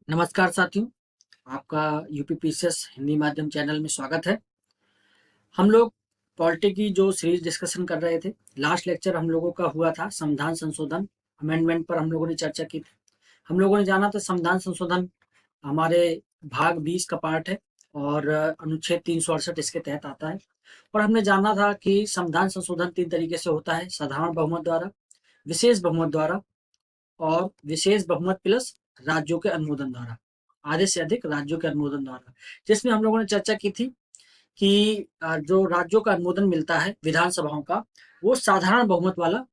नमस्कार साथियों, आपका यूपीपीसीएस हिंदी माध्यम चैनल में स्वागत है। हम लोग पॉलिटी की जो सीरीज डिस्कशन कर रहे थे, लास्ट लेक्चर हम लोगों का हुआ था संविधान संशोधन अमेंडमेंट पर हम लोगों ने चर्चा की थी। हम लोगों ने जाना था संविधान संशोधन हमारे भाग 20 का पार्ट है और अनुच्छेद 368 इसके तहत आता है। और हमने जाना था कि संविधान संशोधन 3 तरीके से होता है: साधारण बहुमत द्वारा, विशेष बहुमत द्वारा और विशेष बहुमत प्लस राज्यों के अनुमोदन द्वारा, आधे से अधिक राज्यों के अनुमोदन द्वारा। जिसमें हम लोगों ने चर्चा की थी कि जो राज्यों का अनुमोदन मिलता है विधानसभाओं का, वो साधारण बहुमत वाला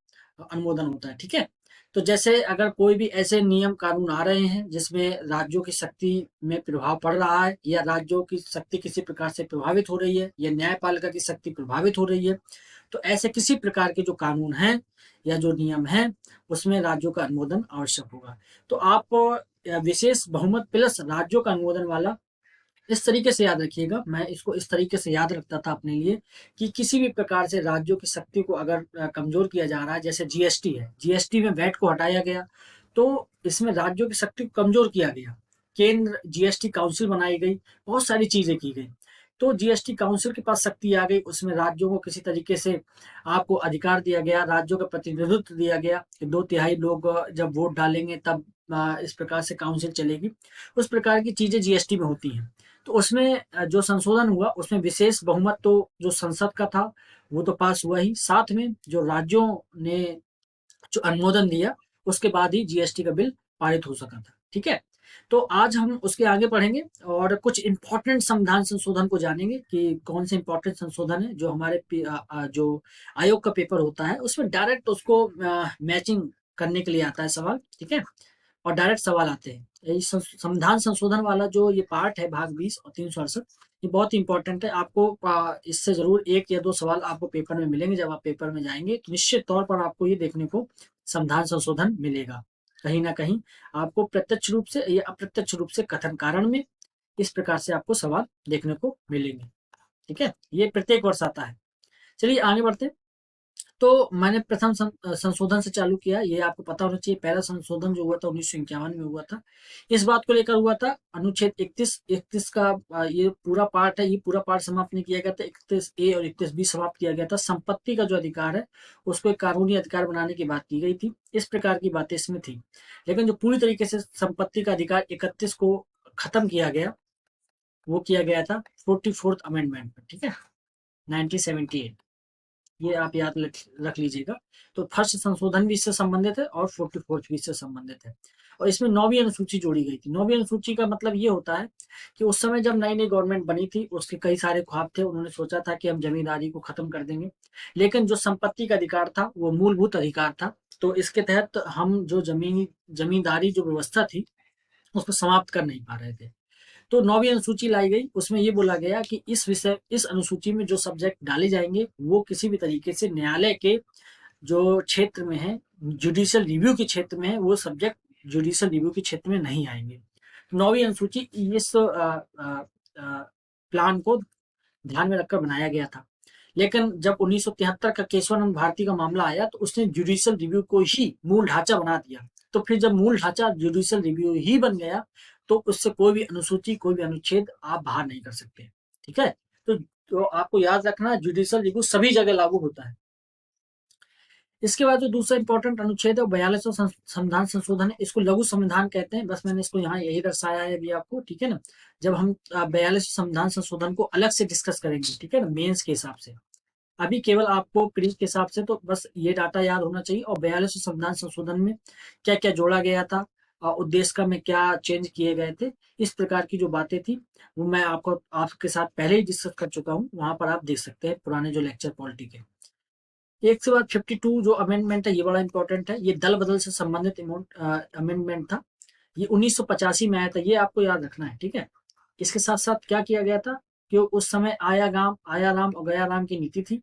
अनुमोदन होता है। ठीक है, तो जैसे अगर कोई भी ऐसे नियम कानून आ रहे हैं जिसमें राज्यों की शक्ति में प्रभाव पड़ रहा है या राज्यों की शक्ति किसी प्रकार से प्रभावित हो रही है या न्यायपालिका की शक्ति प्रभावित हो रही है, तो ऐसे किसी प्रकार के जो कानून हैं या जो नियम हैं उसमें राज्यों का अनुमोदन आवश्यक होगा। तो आप विशेष बहुमत प्लस राज्यों का अनुमोदन वाला इस तरीके से याद रखिएगा। मैं इसको इस तरीके से याद रखता था अपने लिए कि किसी भी प्रकार से राज्यों की शक्ति को अगर कमजोर किया जा रहा है, जैसे जीएसटी है, जीएसटी में वैट को हटाया गया तो इसमें राज्यों की शक्ति को कमजोर किया गया। केंद्र जीएसटी काउंसिल बनाई गई, बहुत सारी चीजें की गई, तो जीएसटी काउंसिल के पास शक्ति आ गई। उसमें राज्यों को किसी तरीके से आपको अधिकार दिया गया, राज्यों का प्रतिनिधित्व दिया गया कि 2/3 लोग जब वोट डालेंगे तब इस प्रकार से काउंसिल चलेगी। उस प्रकार की चीजें जीएसटी में होती हैं। तो उसमें जो संशोधन हुआ उसमें विशेष बहुमत तो जो संसद का था वो तो पास हुआ ही, साथ में जो राज्यों ने जो अनुमोदन दिया उसके बाद ही जीएसटी का बिल पारित हो सका था। ठीक है, तो आज हम उसके आगे पढ़ेंगे और कुछ इंपॉर्टेंट संविधान संशोधन को जानेंगे कि कौन से इंपॉर्टेंट संशोधन है जो हमारे जो आयोग का पेपर होता है उसमें डायरेक्ट उसको मैचिंग करने के लिए आता है सवाल। ठीक है, और डायरेक्ट सवाल आते हैं। यही संविधान संशोधन वाला जो ये पार्ट है भाग 20 और 368, ये बहुत इंपॉर्टेंट है। आपको इससे जरूर 1 या 2 सवाल आपको पेपर में मिलेंगे। जब आप पेपर में जाएंगे तो निश्चित तौर पर आपको ये देखने को संविधान संशोधन मिलेगा। कहीं ना कहीं आपको प्रत्यक्ष रूप से या अप्रत्यक्ष रूप से कथन कारण में इस प्रकार से आपको सवाल देखने को मिलेंगे। ठीक है, ये प्रत्येक वर्ष आता है। चलिए आगे बढ़ते हैं। तो मैंने प्रथम संशोधन से चालू किया। ये आपको पता होना चाहिए, पहला संशोधन जो हुआ था 1951 में हुआ था। इस बात को लेकर हुआ था अनुच्छेद 31 का ये पूरा पार्ट है, ये पूरा पार्ट समाप्त नहीं किया गया था। 31A और 31B समाप्त किया गया था। संपत्ति का जो अधिकार है उसको एक कानूनी अधिकार बनाने की बात की गई थी। इस प्रकार की बातें इसमें थी, लेकिन जो पूरी तरीके से संपत्ति का अधिकार 31 को खत्म किया गया वो किया गया था 44th अमेंडमेंट में। ठीक है, 1978, ये आप याद रख लीजिएगा। तो फर्स्ट संशोधन भी इससे संबंधित है और 44th भी इससे संबंधित है। और इसमें 9वीं अनुसूची जोड़ी गई थी। 9वीं अनुसूची का मतलब ये होता है कि उस समय जब नई नई गवर्नमेंट बनी थी उसके कई सारे ख्वाब थे। उन्होंने सोचा था कि हम जमींदारी को खत्म कर देंगे, लेकिन जो संपत्ति का अधिकार था वो मूलभूत अधिकार था। तो इसके तहत हम जो जमींदारी जो व्यवस्था थी उसको समाप्त कर नहीं पा रहे थे। तो 9वीं अनुसूची लाई गई। उसमें ये बोला गया कि इस अनुसूची में जो सब्जेक्ट डाले जाएंगे वो किसी भी तरीके से न्यायालय के जो क्षेत्र में है, जुडिशियल रिव्यू के क्षेत्र में है, वो सब्जेक्ट जुडिशियल रिव्यू के क्षेत्र में नहीं आएंगे। 9वीं अनुसूची इस प्लान को ध्यान में रखकर बनाया गया था। लेकिन जब 1973 का केशवानंद भारती का मामला आया तो उसने जुडिशियल रिव्यू को ही मूल ढांचा बना दिया। तो फिर जब मूल ढांचा जुडिशियल रिव्यू ही बन गया तो उससे कोई भी अनुसूची, कोई भी अनुच्छेद आप बाहर नहीं कर सकते। ठीक है, तो आपको याद रखना जुडिशियल रिव्यू सभी जगह लागू होता है। इसके बाद जो दूसरा इंपॉर्टेंट अनुच्छेद है 42वां संविधान संशोधन है। इसको लघु संविधान कहते हैं। बस मैंने इसको यहाँ यही दर्शाया है अभी आपको। ठीक है ना, जब हम 42 संविधान संशोधन को अलग से डिस्कस करेंगे, ठीक है ना, मेंस के हिसाब से, अभी केवल आपको प्रीलिम्स के हिसाब से तो बस ये डाटा याद होना चाहिए। और 42 संविधान संशोधन में क्या क्या जोड़ा गया था, उद्देश्य का में क्या चेंज किए गए थे, इस प्रकार की जो बातें थी वो मैं आपके साथ पहले ही डिस्कस कर चुका हूँ। वहां पर आप देख सकते हैं पुराने जो लेक्चर पॉलिटी के। एक से बाद 52 जो अमेंडमेंट है ये बड़ा इंपॉर्टेंट है। ये दल बदल से संबंधित अमेंडमेंट था। ये 1985 में आया था, ये आपको याद रखना है। ठीक है, इसके साथ साथ क्या किया गया था कि उस समय आया राम और गया राम की नीति थी।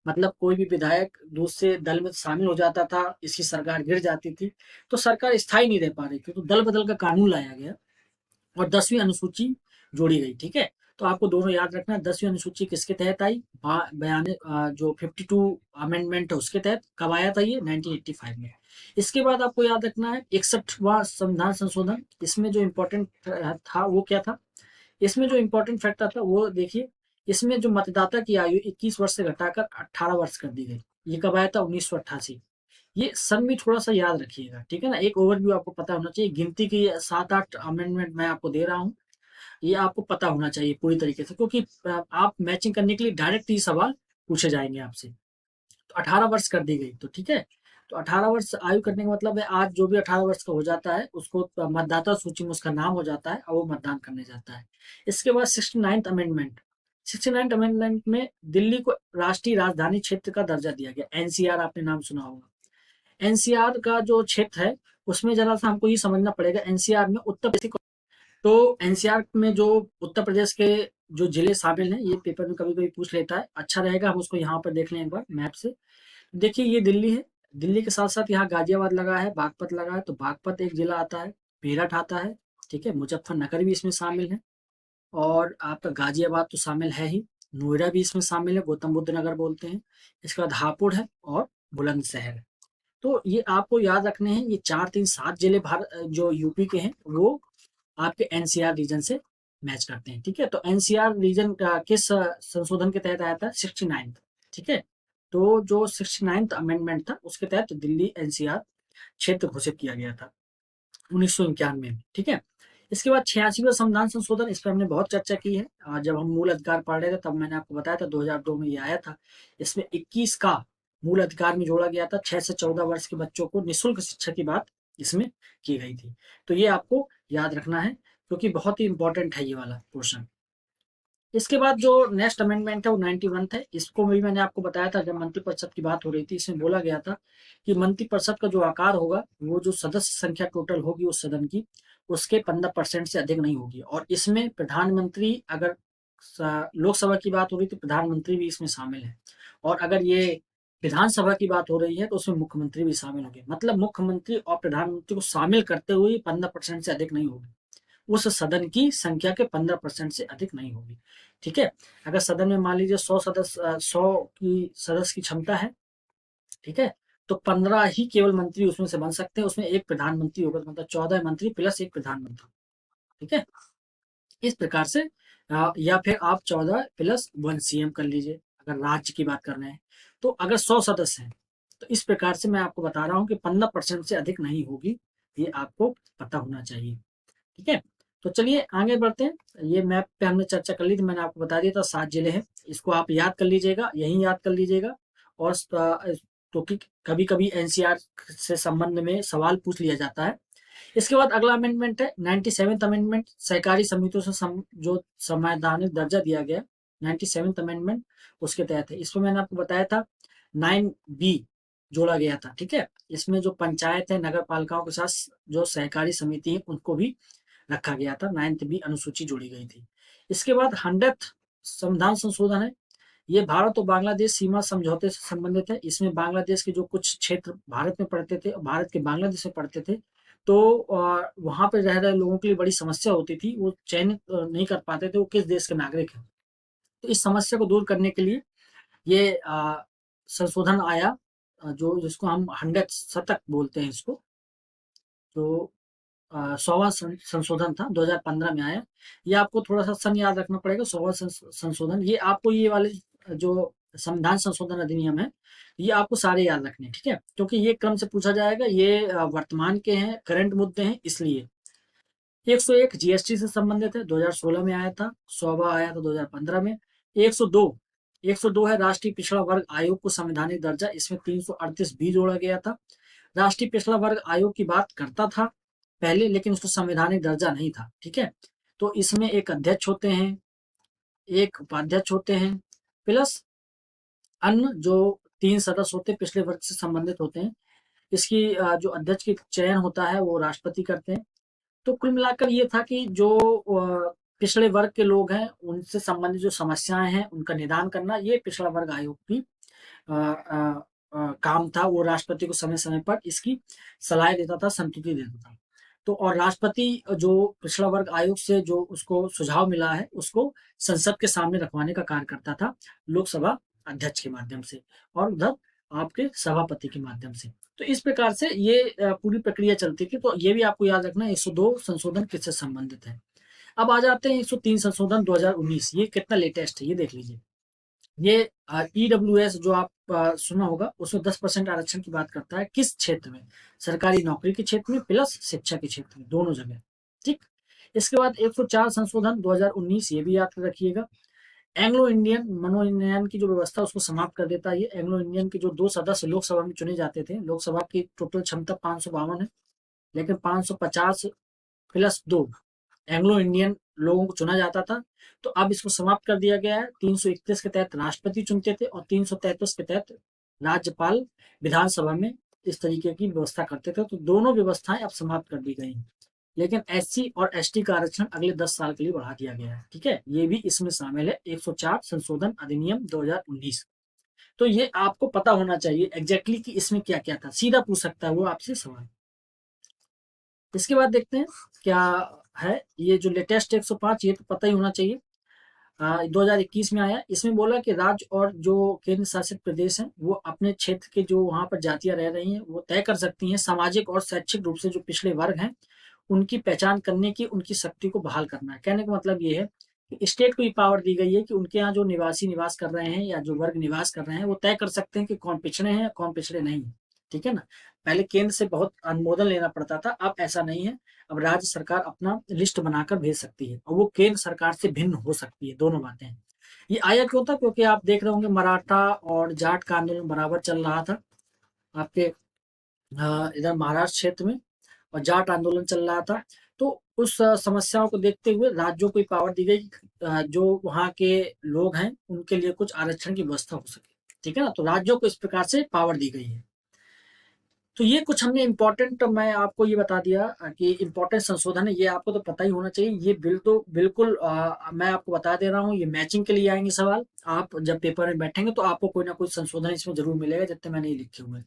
मतलब कोई भी विधायक दूसरे दल में शामिल हो जाता था, इसकी सरकार गिर जाती थी, तो सरकार स्थायी नहीं रह पा रही थी, तो दल बदल का कानून लाया गया और 10वीं अनुसूची जोड़ी गई। ठीक है, तो आपको दोनों याद रखना है। 10वीं अनुसूची किसके तहत आई, जो 52 अमेंडमेंट है उसके तहत। कब आया था ये, 1985 में। इसके बाद आपको याद रखना है 61वां संविधान संशोधन। इसमें जो इम्पोर्टेंट था वो क्या था, इसमें जो इम्पोर्टेंट फैक्टर था वो देखिए, इसमें जो मतदाता की आयु 21 वर्ष से घटाकर 18 वर्ष कर दी गई। ये कब आया था, 1988। ये सन भी थोड़ा सा याद रखिएगा, ठीक है ना। एक ओवरव्यू आपको पता होना चाहिए, गिनती की 7-8 अमेंडमेंट मैं आपको दे रहा हूँ, ये आपको पता होना चाहिए पूरी तरीके से, क्योंकि आप मैचिंग करने के लिए डायरेक्ट ही सवाल पूछे जाएंगे आपसे। तो 18 वर्ष कर दी गई, तो ठीक है। तो 18 वर्ष आयु करने का मतलब है आज जो भी 18 वर्ष का हो जाता है उसको मतदाता सूची में उसका नाम हो जाता है और वो मतदान करने जाता है। इसके बाद 69th अमेंडमेंट। 69th अमेंडमेंट में दिल्ली को राष्ट्रीय राजधानी क्षेत्र का दर्जा दिया गया। एनसीआर आपने नाम सुना होगा। एनसीआर का जो क्षेत्र है उसमें जरा सा हमको ये समझना पड़ेगा, एनसीआर में उत्तर प्रदेश, तो एनसीआर में जो उत्तर प्रदेश के जो जिले शामिल हैं, ये पेपर में कभी कभी पूछ लेता है, अच्छा रहेगा हम उसको यहाँ पर देख लें एक बार मैप से। देखिए ये दिल्ली है, दिल्ली के साथ साथ यहाँ गाजियाबाद लगा है, बागपत लगा है, तो बागपत एक जिला आता है, मेरठ आता है, ठीक है, मुजफ्फरनगर भी इसमें शामिल है, और आपका गाजियाबाद तो शामिल है ही, नोएडा भी इसमें शामिल है, गौतम बुद्ध नगर बोलते हैं। इसके बाद हापुड़ है और बुलंदशहर है। तो ये आपको याद रखने हैं, ये 4-3-7 जिले भारत जो यूपी के हैं वो आपके एनसीआर रीजन से मैच करते हैं, ठीक है। तो एनसीआर रीजन का किस संशोधन के तहत आया था, 69th, ठीक है। तो जो 69th अमेंडमेंट था उसके तहत दिल्ली एनसीआर क्षेत्र घोषित किया गया था 1991 में, ठीक है। इसके बाद 86वां संविधान संशोधन, इस पर हमने बहुत चर्चा की है। जब हम मूल अधिकार पढ़ रहे थे तब मैंने आपको बताया था 2002 में ये आया था। इसमें 21 का मूल अधिकार में जोड़ा गया था, 6 से 14 वर्ष के बच्चों को निःशुल्क शिक्षा की बात इसमें की गई थी। तो ये आपको याद रखना है क्योंकि बहुत ही इंपॉर्टेंट है ये वाला पोर्शन। इसके बाद जो नेक्स्ट अमेंडमेंट है वो 91 है। इसको भी मैंने आपको बताया था जब मंत्रिपरिषद की बात हो रही थी, इसमें बोला गया था कि मंत्रिपरिषद का जो आकार होगा वो जो सदस्य संख्या टोटल होगी उस सदन की, उसके 15% से अधिक नहीं होगी। और इसमें प्रधानमंत्री, अगर लोकसभा की बात हो रही तो प्रधानमंत्री भी इसमें शामिल है, और अगर ये विधानसभा की बात हो रही है तो उसमें मुख्यमंत्री भी शामिल होंगे। मतलब मुख्यमंत्री और प्रधानमंत्री को शामिल करते हुए 15% से अधिक नहीं होगी, उस सदन की संख्या के 15% से अधिक नहीं होगी, ठीक है। अगर सदन में मान लीजिए 100 की सदस्य की क्षमता है, ठीक है, तो 15 ही केवल मंत्री उसमें से बन सकते हैं, उसमें एक प्रधानमंत्री होगा, तो मतलब 14 मंत्री प्लस एक प्रधानमंत्री, ठीक है। इस प्रकार से या फिर आप 14 + 1 सीएम कर लीजिए अगर राज्य की बात कर रहे हैं। तो अगर 100 सदस्य हैं तो इस प्रकार से मैं आपको बता रहा हूं कि 15% से अधिक नहीं होगी, ये आपको पता होना चाहिए, ठीक है। तो चलिए आगे बढ़ते हैं। ये मैप पे हमने चर्चा कर ली थी, मैंने आपको बता दिया था 7 जिले हैं, इसको आप याद कर लीजिएगा, यही याद कर लीजिएगा। और तो कभी कभी एनसीआर से संबंध में सवाल पूछ लिया जाता है। इसके बाद अगला अमेंडमेंट है 97th अमेंडमेंट, सहकारी समितियों से जो संवैधानिक दर्जा दिया गया 97th अमेंडमेंट उसके तहत है। इसमें मैंने आपको बताया था 9B जोड़ा गया था, ठीक है। इसमें जो पंचायत है, नगर पालिकाओं के साथ जो सहकारी समिति है उनको भी रखा गया था, 9th B अनुसूची जोड़ी गई थी। इसके बाद 100th संविधान संशोधन है, ये भारत और बांग्लादेश सीमा समझौते से संबंधित है। इसमें बांग्लादेश के जो कुछ क्षेत्र भारत में पड़ते थे और भारत के बांग्लादेश में पड़ते थे, तो वहां पे रह रहे लोगों के लिए बड़ी समस्या होती थी, वो चयनित नहीं कर पाते थे वो किस देश के नागरिक हैं। तो इस समस्या को दूर करने के लिए ये संशोधन आया, जो जिसको हम 100 शतक बोलते हैं इसको। तो 100वां संशोधन था, 2015 में आया। ये आपको थोड़ा सा सन याद रखना पड़ेगा, 100वां संशोधन। ये आपको ये वाले जो संविधान संशोधन अधिनियम है ये आपको सारे याद रखने हैं, ठीक है, क्योंकि ये क्रम से पूछा जाएगा, ये वर्तमान के हैं, करंट मुद्दे हैं इसलिए। 101 जीएसटी से संबंधित है, 2016 में आया था। 100वां आया था 2015 में। 102 है राष्ट्रीय पिछड़ा वर्ग आयोग को संवैधानिक दर्जा, इसमें 338 भी जोड़ा गया था। राष्ट्रीय पिछड़ा वर्ग आयोग की बात करता था पहले, लेकिन उसको संवैधानिक दर्जा नहीं था, ठीक है। तो इसमें एक अध्यक्ष होते हैं, एक उपाध्यक्ष होते हैं, प्लस अन्य जो 3 सदस्य होते हैं पिछले वर्ग से संबंधित होते हैं। इसकी जो अध्यक्ष की चयन होता है वो राष्ट्रपति करते हैं। तो कुल मिलाकर ये था कि जो पिछड़े वर्ग के लोग हैं उनसे संबंधित जो समस्याएं हैं उनका निदान करना, ये पिछड़ा वर्ग आयोग की काम था। वो राष्ट्रपति को समय समय पर इसकी सलाह देता था, संतुति देता था। तो और राष्ट्रपति जो पिछड़ा वर्ग आयोग से जो उसको सुझाव मिला है उसको संसद के सामने रखवाने का कार्य करता था, लोकसभा अध्यक्ष के माध्यम से और उधर आपके सभापति के माध्यम से। तो इस प्रकार से ये पूरी प्रक्रिया चलती थी। तो ये भी आपको याद रखना, 102 संशोधन किससे संबंधित है। अब आ जाते हैं 103 संशोधन 2019। ये कितना लेटेस्ट है ये देख लीजिए। ये ईडब्ल्यूएस जो आप सुना होगा, उसमें 10% आरक्षण की बात करता है। किस क्षेत्र में? सरकारी नौकरी के क्षेत्र में प्लस शिक्षा के क्षेत्र में, दोनों जगह। ठीक। इसके बाद 104 संशोधन 2019, ये भी याद रखिएगा। एंग्लो इंडियन मनोनयन की जो व्यवस्था उसको समाप्त कर देता है। ये एंग्लो इंडियन के जो 2 सदस्य लोकसभा में चुने जाते थे, लोकसभा की टोटल क्षमता 552 है, लेकिन 550 प्लस 2 एंग्लो इंडियन लोगों को चुना जाता था। तो अब इसको समाप्त कर दिया गया है। 331 के तहत राष्ट्रपति चुनते थे और 333 के तहत राज्यपाल विधानसभा में इस तरीके की व्यवस्था करते थे। तो दोनों व्यवस्थाएं अब समाप्त कर दी गई हैं। लेकिन एससी और एसटी का आरक्षण अगले 10 साल के लिए बढ़ा दिया गया है। ठीक है, ये भी इसमें शामिल है, 104 संशोधन अधिनियम 2019। तो ये आपको पता होना चाहिए एग्जैक्टली कि इसमें क्या क्या था। सीधा पूछ सकता है वो आपसे सवाल। इसके बाद देखते हैं क्या है ये जो लेटेस्ट 105। ये तो पता ही होना चाहिए, 2021 में आया। इसमें बोला कि राज्य और जो केंद्र शासित प्रदेश हैं वो अपने क्षेत्र के जो वहां पर जातियां रह रही हैं वो तय कर सकती हैं सामाजिक और शैक्षिक रूप से जो पिछड़े वर्ग हैं उनकी पहचान करने की उनकी शक्ति को बहाल करना है। कहने का मतलब ये है कि स्टेट को ये पावर दी गई है कि उनके यहाँ जो निवासी निवास कर रहे हैं या जो वर्ग निवास कर रहे हैं वो तय कर सकते हैं कि कौन पिछड़े हैं कौन पिछड़े नहीं है। ठीक है ना। पहले केंद्र से बहुत अनुमोदन लेना पड़ता था, अब ऐसा नहीं है। अब राज्य सरकार अपना लिस्ट बनाकर भेज सकती है और वो केंद्र सरकार से भिन्न हो सकती है। दोनों बातें हैं। ये आया क्यों था? क्योंकि आप देख रहे होंगे मराठा और जाट का आंदोलन बराबर चल रहा था आपके इधर महाराष्ट्र क्षेत्र में, और जाट आंदोलन चल रहा था। तो उस समस्याओं को देखते हुए राज्यों को पावर दी गई जो वहाँ के लोग हैं उनके लिए कुछ आरक्षण की व्यवस्था हो सके। ठीक है ना। तो राज्यों को इस प्रकार से पावर दी गई है। तो ये कुछ हमने इम्पोर्टेंट, मैं आपको ये बता दिया कि इम्पोर्टेंट संशोधन है। ये आपको तो पता ही होना चाहिए। ये बिल तो बिल्कुल मैं आपको बता दे रहा हूँ, ये मैचिंग के लिए आएंगे सवाल। आप जब पेपर में बैठेंगे तो आपको कोई ना कोई संशोधन इसमें जरूर मिलेगा, जितने मैंने लिखे हुए हैं।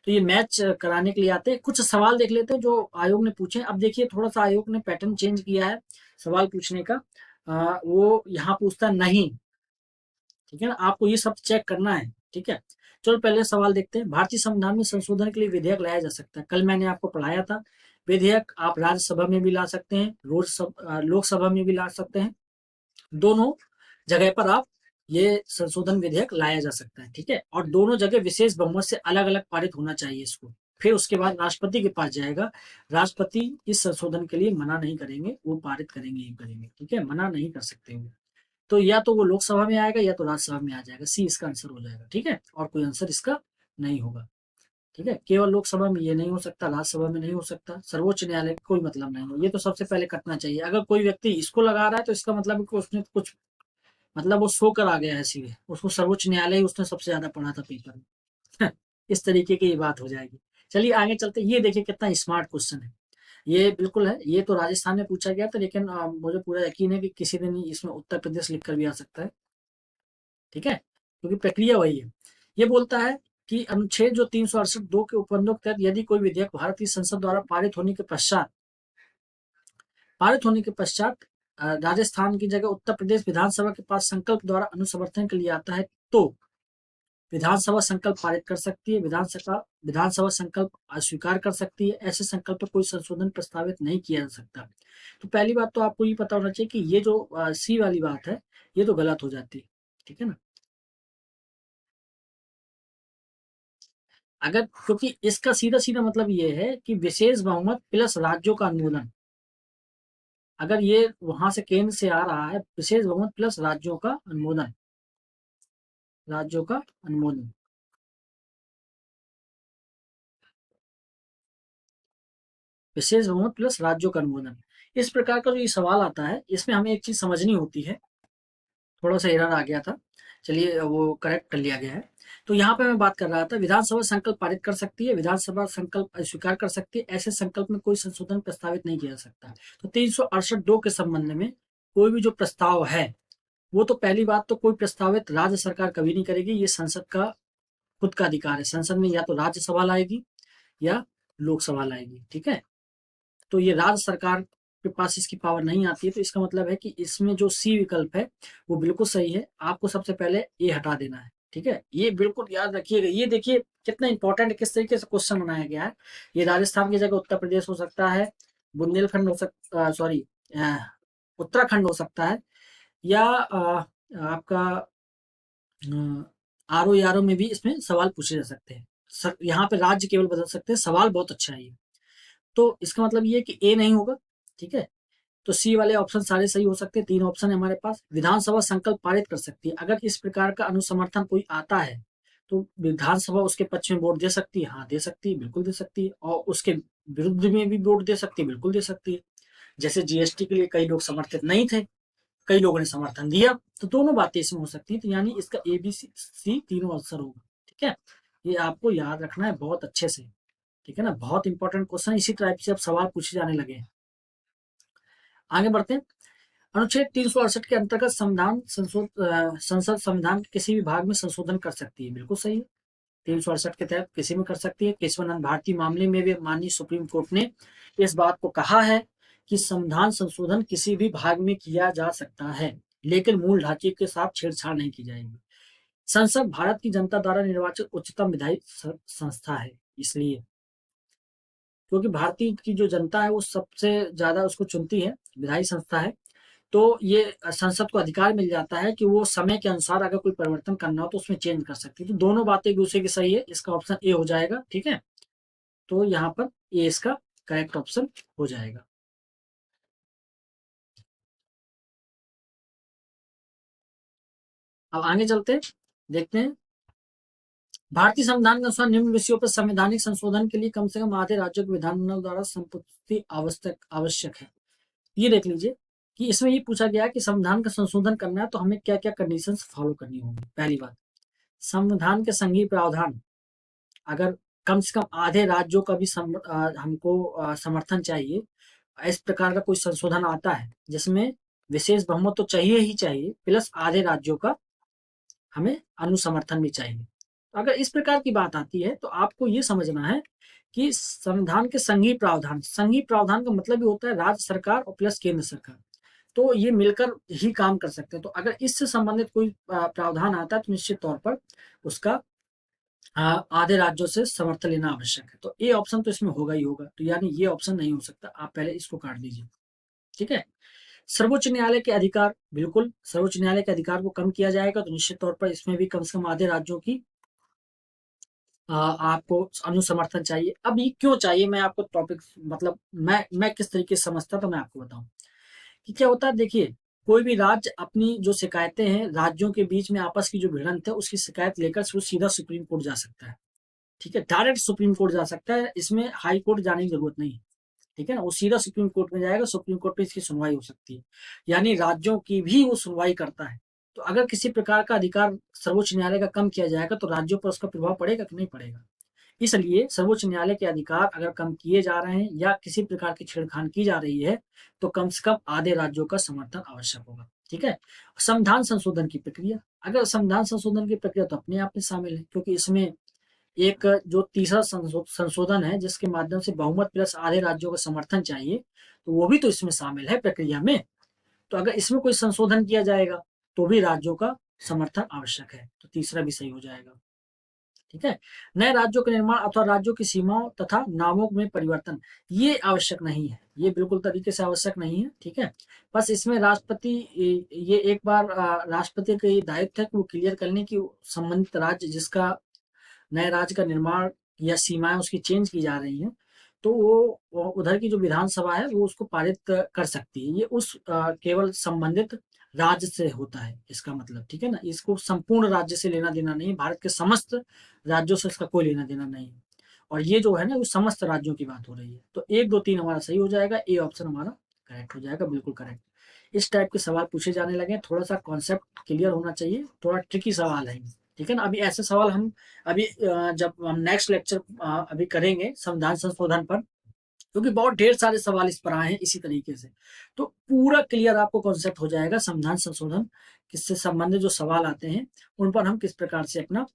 तो ये मैच कराने के लिए आते हैं। कुछ सवाल देख लेते हैं जो आयोग ने पूछे। अब देखिए थोड़ा सा आयोग ने पैटर्न चेंज किया है सवाल पूछने का। वो यहाँ पूछता है नहीं। ठीक है ना, आपको ये सब चेक करना है। ठीक है, चलो पहले सवाल देखते हैं। भारतीय संविधान में संशोधन के लिए विधेयक लाया जा सकता है। कल मैंने आपको पढ़ाया था, विधेयक आप राज्यसभा में भी ला सकते हैं, लोकसभा में भी ला सकते हैं। दोनों जगह पर आप ये संशोधन विधेयक लाया जा सकता है। ठीक है, और दोनों जगह विशेष बहुमत से अलग अलग पारित होना चाहिए इसको। फिर उसके बाद राष्ट्रपति के पास जाएगा। राष्ट्रपति इस संशोधन के लिए मना नहीं करेंगे, वो पारित करेंगे ही करेंगे। ठीक है, मना नहीं कर सकते वो। तो या तो वो लोकसभा में आएगा या तो राज्यसभा में आ जाएगा। सी इसका आंसर हो जाएगा। ठीक है, और कोई आंसर इसका नहीं होगा। ठीक है, केवल लोकसभा में ये नहीं हो सकता, राज्यसभा में नहीं हो सकता, सर्वोच्च न्यायालय का कोई मतलब नहीं है। ये तो सबसे पहले कटना चाहिए। अगर कोई व्यक्ति इसको लगा रहा है तो इसका मतलब है कि उसने कुछ, मतलब वो सो कर आ गया है सीधे, उसको सर्वोच्च न्यायालय उसने सबसे ज्यादा पढ़ा था पेपर में। इस तरीके की ये बात हो जाएगी। चलिए आगे चलते। ये देखिए कितना स्मार्ट क्वेश्चन है। ये बिल्कुल है, ये तो राजस्थान में पूछा गया था, लेकिन मुझे पूरा यकीन है कि किसी दिन इसमें उत्तर प्रदेश लिखकर भी आ सकता है। ठीक है, क्योंकि प्रक्रिया वही है। ये बोलता है कि अनुच्छेद जो 368(2) के उपबंधों के तहत यदि कोई विधेयक भारतीय संसद द्वारा पारित होने के पश्चात राजस्थान की जगह उत्तर प्रदेश विधानसभा के पास संकल्प द्वारा अनुसमर्थन के लिए आता है तो विधानसभा संकल्प पारित कर सकती है, विधानसभा संकल्प अस्वीकार कर सकती है। ऐसे संकल्प पर कोई संशोधन प्रस्तावित नहीं किया जा सकता। तो पहली बात तो आपको ये पता होना चाहिए कि ये जो सी वाली बात है ये तो गलत हो जाती है। ठीक है ना। अगर, क्योंकि इसका सीधा सीधा मतलब ये है कि विशेष बहुमत प्लस राज्यों का अनुमोदन। अगर ये वहां से केंद्र से आ रहा है, विशेष बहुमत प्लस राज्यों का अनुमोदन, राज्यों का अनुमोदन, विशेष बहुमत प्लस राज्यों का अनुमोदन, इस प्रकार का जो ये सवाल आता है इसमें हमें एक चीज समझनी होती है। थोड़ा सा एरर आ गया था, चलिए वो करेक्ट कर लिया गया है। तो यहाँ पे मैं बात कर रहा था, विधानसभा संकल्प पारित कर सकती है, विधानसभा संकल्प अस्वीकार कर सकती है। ऐसे संकल्प में कोई संशोधन प्रस्तावित नहीं किया जा सकता। तो 368(2) के संबंध में कोई भी जो प्रस्ताव है वो तो पहली बात तो कोई प्रस्तावित राज्य सरकार कभी नहीं करेगी। ये संसद का खुद का अधिकार है। संसद में या तो राज्यसभा लाएगी या लोकसभा लाएगी। ठीक है, तो ये राज्य सरकार के पास इसकी पावर नहीं आती है। तो इसका मतलब है कि इसमें जो सी विकल्प है वो बिल्कुल सही है। आपको सबसे पहले ये हटा देना है। ठीक है, ये बिल्कुल याद रखिएगा। ये देखिए कितना इंपॉर्टेंट, किस तरीके से क्वेश्चन बनाया गया है। ये राजस्थान की जगह उत्तर प्रदेश हो सकता है, बुंदेलखंड हो सकता, सॉरी उत्तराखंड हो सकता है, या आपका आर ओ आर ओ में भी इसमें सवाल पूछे जा सकते हैं। यहाँ पे राज्य केवल बदल सकते हैं। सवाल बहुत अच्छा है ये। तो इसका मतलब ये है कि ए नहीं होगा, ठीक है। तो सी वाले ऑप्शन सारे सही हो सकते हैं। 3 ऑप्शन है हमारे पास। विधानसभा संकल्प पारित कर सकती है। अगर इस प्रकार का अनुसमर्थन कोई आता है तो विधानसभा उसके पक्ष में वोट दे सकती है। हाँ, दे सकती है, बिल्कुल दे सकती है। और उसके विरुद्ध में भी वोट दे सकती है, बिल्कुल दे सकती है। जैसे जीएसटी के लिए कई लोग समर्थित नहीं थे, कई लोगों ने समर्थन दिया, तो दोनों बातें इसमें हो सकती है। तो यानी इसका ए बी सी तीनों आंसर होगा, ठीक है। ये आपको याद रखना है बहुत अच्छे से, ठीक है ना। बहुत इंपॉर्टेंट क्वेश्चन, इसी टाइप से अब सवाल पूछे जाने लगे हैं। आगे बढ़ते हैं। अनुच्छेद 368 के अंतर्गत संसद संविधान के किसी भी भाग में संशोधन कर सकती है, बिल्कुल सही है। 368 के तहत किसी में कर सकती है। केशवानंद भारती मामले में भी माननीय सुप्रीम कोर्ट ने इस बात को कहा है कि संविधान संशोधन किसी भी भाग में किया जा सकता है, लेकिन मूल ढांचे के साथ छेड़छाड़ नहीं की जाएगी। संसद भारत की जनता द्वारा निर्वाचित उच्चतम विधायी संस्था है, इसलिए क्योंकि भारतीय की जो जनता है वो सबसे ज्यादा उसको चुनती है, विधायी संस्था है। तो ये संसद को अधिकार मिल जाता है कि वो समय के अनुसार अगर कोई परिवर्तन करना हो तो उसमें चेंज कर सकती है। तो दोनों बातें एक दूसरे की सही है। इसका ऑप्शन ए हो जाएगा, ठीक है। तो यहाँ पर ए इसका करेक्ट ऑप्शन हो जाएगा। अब आगे चलते हैं, देखते हैं। भारतीय संविधान के अनुसार निम्न विषयों पर संवैधानिक संशोधन के लिए कम से कम आधे राज्यों के विधानमंडल द्वारा संपत्ति आवश्यक है। ये देख लीजिए कि इसमें ये पूछा गया कि संविधान का संशोधन करना है तो हमें क्या क्या कंडीशंस फॉलो करनी होंगी। पहली बात, संविधान के संघीय प्रावधान अगर कम से कम आधे राज्यों का भी हमको समर्थन चाहिए। इस प्रकार का कोई संशोधन आता है जिसमें विशेष बहुमत तो चाहिए ही चाहिए, प्लस आधे राज्यों का हमें अनुसमर्थन भी चाहिए। अगर इस प्रकार की बात आती है तो आपको ये समझना है कि संविधान के संघीय प्रावधान का मतलब ही होता है राज्य सरकार और प्लस केंद्र सरकार, तो ये मिलकर ही काम कर सकते हैं। तो अगर इससे संबंधित कोई प्रावधान आता है तो निश्चित तौर पर उसका आधे राज्यों से समर्थन लेना आवश्यक है। तो ए ऑप्शन तो इसमें होगा ही होगा, तो यानी ये ऑप्शन नहीं हो सकता। आप पहले इसको काट दीजिए, ठीक है। सर्वोच्च न्यायालय के अधिकार, बिल्कुल सर्वोच्च न्यायालय के अधिकार को कम किया जाएगा, तो निश्चित तौर पर इसमें भी कम से कम आधे राज्यों की आपको अनुसमर्थन चाहिए। अब ये क्यों चाहिए, मैं आपको टॉपिक मतलब मैं किस तरीके से समझता तो मैं आपको बताऊं कि क्या होता है। देखिए, कोई भी राज्य अपनी जो शिकायतें हैं, राज्यों के बीच में आपस की जो भिड़ंत है उसकी शिकायत लेकर सीधा सुप्रीम कोर्ट जा सकता है, ठीक है। डायरेक्ट सुप्रीम कोर्ट जा सकता है, इसमें हाई कोर्ट जाने की जरूरत नहीं है, ठीक है ना। वो सीधा सुप्रीम कोर्ट में जाएगा, सुप्रीम कोर्ट में इसकी सुनवाई हो सकती है, यानी राज्यों की भी वो सुनवाई करता है। तो अगर किसी प्रकार का अधिकार सर्वोच्च न्यायालय का कम किया जाएगा तो राज्यों पर उसका प्रभाव पड़ेगा कि नहीं पड़ेगा। इसलिए सर्वोच्च न्यायालय के अधिकार अगर कम किए जा रहे हैं या किसी प्रकार की छेड़खानी की जा रही है तो कम से कम आधे राज्यों का समर्थन आवश्यक होगा, ठीक है। संविधान संशोधन की प्रक्रिया, अगर संविधान संशोधन की प्रक्रिया तो अपने आप में शामिल है, क्योंकि इसमें एक जो तीसरा संशोधन है जिसके माध्यम से बहुमत प्लस आधे राज्यों का समर्थन चाहिए, तो वो भी तो इसमें शामिल है प्रक्रिया में। तो अगर इसमें कोई संशोधन किया जाएगा तो भी राज्यों का समर्थन आवश्यक है, तो तीसरा भी सही हो जाएगा, ठीक है। नए राज्यों के निर्माण अथवा राज्यों की सीमाओं तथा नामों में परिवर्तन, ये आवश्यक नहीं है, ये बिल्कुल तरीके से आवश्यक नहीं है, ठीक है। बस इसमें राष्ट्रपति, ये एक बार राष्ट्रपति का ये दायित्व है कि वो क्लियर करने की संबंधित राज्य जिसका नए राज्य का निर्माण या सीमाएं उसकी चेंज की जा रही हैं, तो वो उधर की जो विधानसभा है वो उसको पारित कर सकती है। ये उस केवल संबंधित राज्य से होता है, इसका मतलब, ठीक है ना। इसको संपूर्ण राज्य से लेना देना नहीं, भारत के समस्त राज्यों से इसका कोई लेना देना नहीं। और ये जो है ना वो समस्त राज्यों की बात हो रही है। तो 1 2 3 हमारा सही हो जाएगा, ए ऑप्शन हमारा करेक्ट हो जाएगा, बिल्कुल करेक्ट। इस टाइप के सवाल पूछे जाने लगे, थोड़ा सा कॉन्सेप्ट क्लियर होना चाहिए, थोड़ा ट्रिकी सवाल है, ठीक है ना। अभी ऐसे सवाल हम अभी जब हम नेक्स्ट लेक्चर अभी करेंगे संविधान संशोधन पर, क्योंकि बहुत ढेर सारे सवाल इस पर आए हैं इसी तरीके से, तो पूरा क्लियर आपको कॉन्सेप्ट हो जाएगा संविधान संशोधन किससे संबंधित जो सवाल आते हैं उन पर हम किस प्रकार से अपना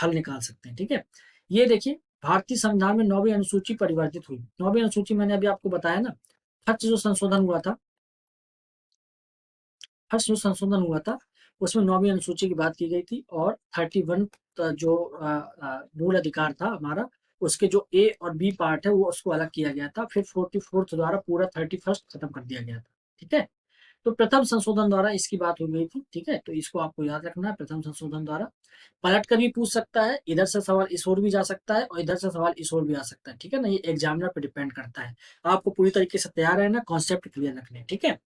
हल निकाल सकते हैं, ठीक है। ये देखिए, भारतीय संविधान में 9वीं अनुसूची परिवर्तित हुई। 9वीं अनुसूची मैंने अभी आपको बताया ना, फर्स्ट जो संशोधन हुआ था, उसमें 9वीं अनुसूची की बात की गई थी और 31 जो मूल अधिकार था हमारा, उसके जो ए और बी पार्ट है वो उसको अलग किया गया था, फिर 44th द्वारा पूरा 31st खत्म कर दिया गया था। ठीक है, तो प्रथम संशोधन द्वारा इसकी बात हो गई थी। ठीक है, तो इसको आपको याद रखना है, प्रथम संशोधन द्वारा। पलट कर भी पूछ सकता है, इधर से सवाल इस ओर भी जा सकता है और इधर से सवाल इस ओर भी आ सकता है। ठीक है ना, ये एग्जामिनर पे डिपेंड करता है। आपको पूरी तरीके से तैयार रहना, कॉन्सेप्ट क्लियर रखने। ठीक है,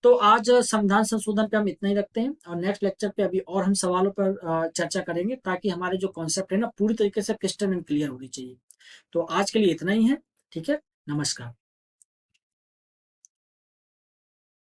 तो आज संविधान संशोधन पे हम इतना ही रखते हैं और नेक्स्ट लेक्चर पे अभी और हम सवालों पर चर्चा करेंगे, ताकि हमारे जो कॉन्सेप्ट है ना पूरी तरीके से क्रिस्टल एंड क्लियर होनी चाहिए। तो आज के लिए इतना ही है। ठीक है, नमस्कार।